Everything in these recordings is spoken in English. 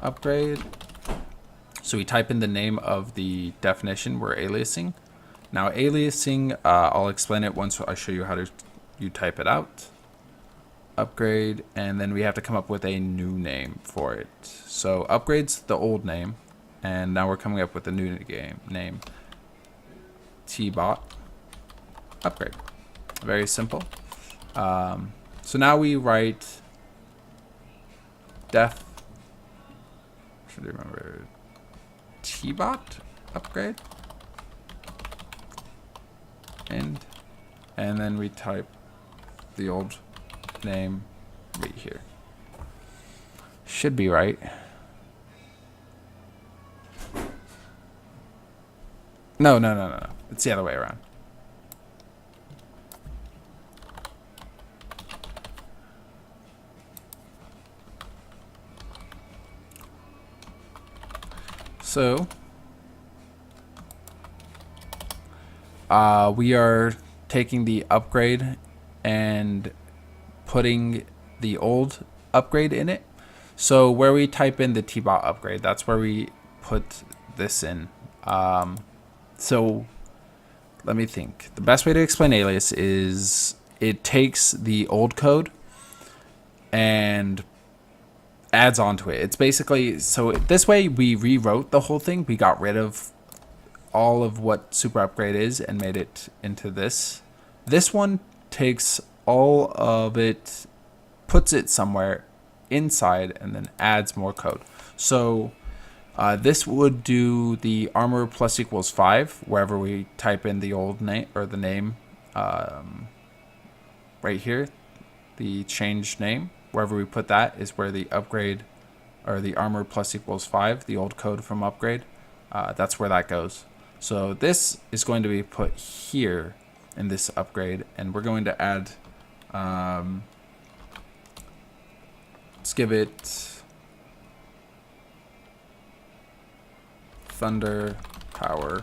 upgrade. So we type in the name of the definition we're aliasing. Now aliasing, I'll explain it once I show you how to you type it out. Upgrade, and then we have to come up with a new name for it. So upgrade's the old name, and now we're coming up with a new name. Tbot upgrade. Very simple. So now we write def. Should I remember Tbot upgrade, and then we type the old name right here. Should be right. No. It's the other way around. So we are taking the upgrade and putting the old upgrade in it. So where we type in the Tbot upgrade, that's where we put this in. So let me think. The best way to explain alias is it takes the old code and adds onto it. It's basically, so this way we rewrote the whole thing. We got rid of all of what super upgrade is and made it into this. This one takes all of it, puts it somewhere inside, and then adds more code. So this would do the armor plus equals 5 wherever we type in the old name or the name right here, the change name. Wherever we put that is where the upgrade or the armor plus equals 5, the old code from upgrade, that's where that goes. So this is going to be put here in this upgrade, and we're going to add, let's give it thunder power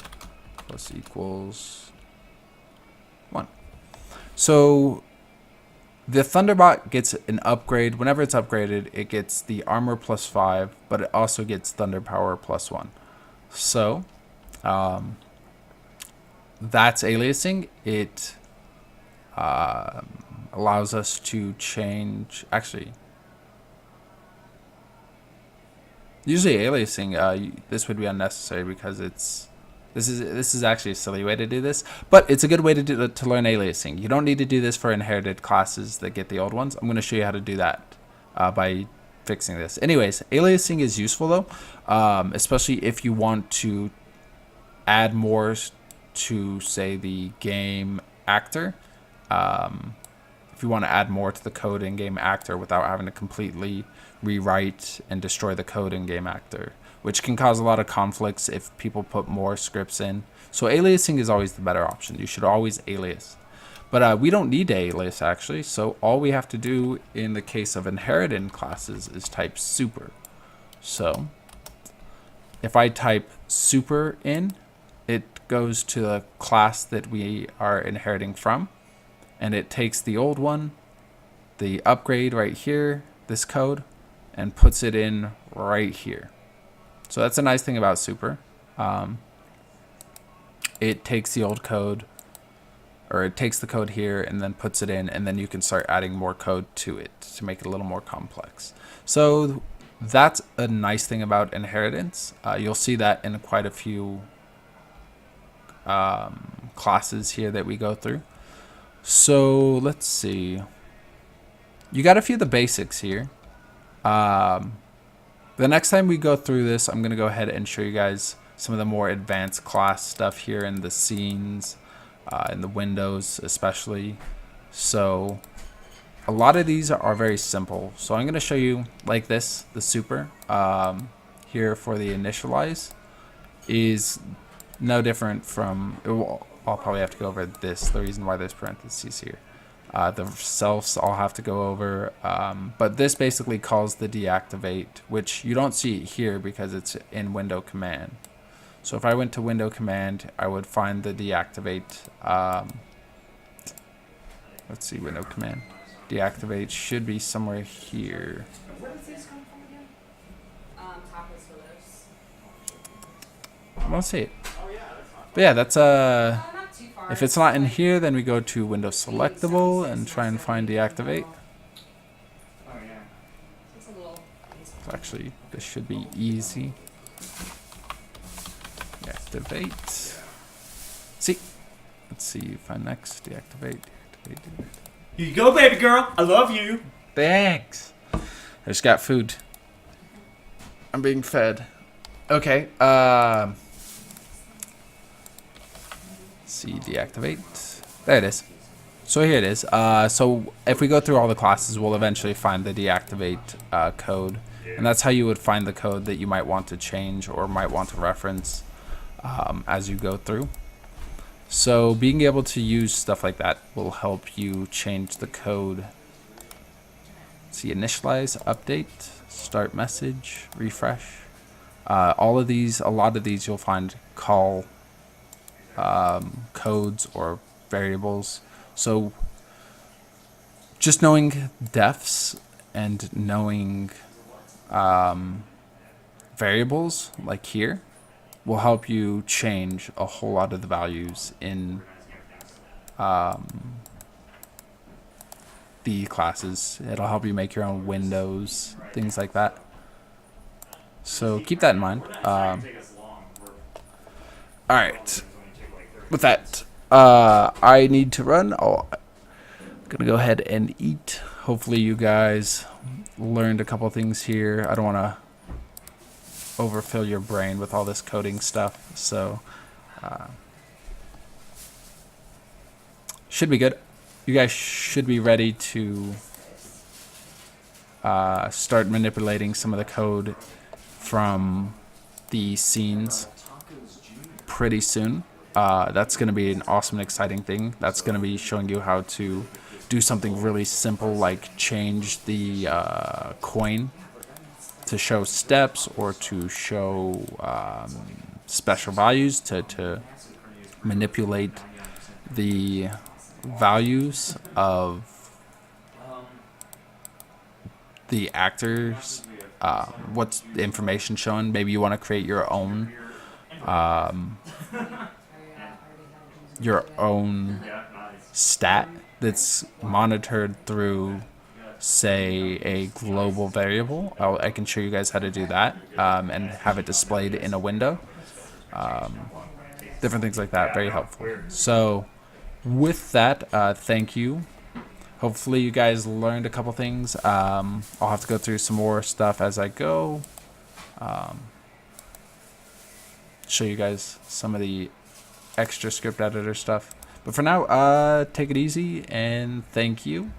plus equals 1. So the Thunderbot gets an upgrade. Whenever it's upgraded, it gets the armor plus 5, but it also gets thunder power plus 1. So that's aliasing. It allows us to change. Actually, usually aliasing, this would be unnecessary because this is actually a silly way to do this, but it's a good way to learn aliasing. You don't need to do this for inherited classes that get the old ones. I'm going to show you how to do that by fixing this. Anyways, aliasing is useful though, especially if you want to add more to, say, the game actor. If you want to add more to the code in game actor without having to completely rewrite and destroy the code in game actor, which can cause a lot of conflicts if people put more scripts in. So aliasing is always the better option. You should always alias. But we don't need to alias actually, so all we have to do in the case of inherited classes is type super. So if I type super in, it goes to the class that we are inheriting from, and it takes the old one, the upgrade right here, this code, and puts it in right here. So that's a nice thing about super. It takes the old code, or it takes the code here and then puts it in, and then you can start adding more code to it to make it a little more complex. So that's a nice thing about inheritance. You'll see that in quite a few classes here that we go through. So let's see. You got a few of the basics here. The next time we go through this, I'm going to go ahead and show you guys some of the more advanced class stuff here in the scenes, in the windows especially. So a lot of these are very simple. So I'm going to show you like this, the super here for the initialize is no different from, I'll probably have to go over this, the reason why there's parentheses here. The selfs I'll have to go over, but this basically calls the deactivate, which you don't see it here because it's in window command. So if I went to window command, I would find the deactivate. Let's see, window command. Deactivate should be somewhere here. Where does this come from again? We'll see it. But yeah, that's if it's not in here, then we go to Windows Selectable and try and find deactivate. Actually, this should be easy. Deactivate. See. Let's see. Find next. Deactivate. Deactivate. Here you go, baby girl. I love you. Thanks. I just got food. I'm being fed. Okay. See. Deactivate. There it is. So here it is. So if we go through all the classes, we'll eventually find the deactivate code. And that's how you would find the code that you might want to change or might want to reference as you go through. So being able to use stuff like that will help you change the code. See, initialize, update, start message, refresh. All of these, a lot of these you'll find call codes or variables. So just knowing defs and knowing variables like here will help you change a whole lot of the values in the classes. It'll help you make your own windows, things like that. So keep that in mind. Alright. With that, I need to run. I'm gonna go ahead and eat. Hopefully you guys learned a couple things here. I don't want to overfill your brain with all this coding stuff, so should be good. You guys should be ready to start manipulating some of the code from the scenes pretty soon. That's going to be an awesome and exciting thing. That's going to be showing you how to do something really simple like change the coin to show steps or to show special values to manipulate the values of the actors. What's the information shown? Maybe you want to create your own stat that's monitored through, say, a global variable. I can show you guys how to do that and have it displayed in a window. Different things like that, very helpful. So with that, thank you. Hopefully you guys learned a couple things. I'll have to go through some more stuff as I go. Show you guys some of the extra script editor stuff. But for now, take it easy and thank you.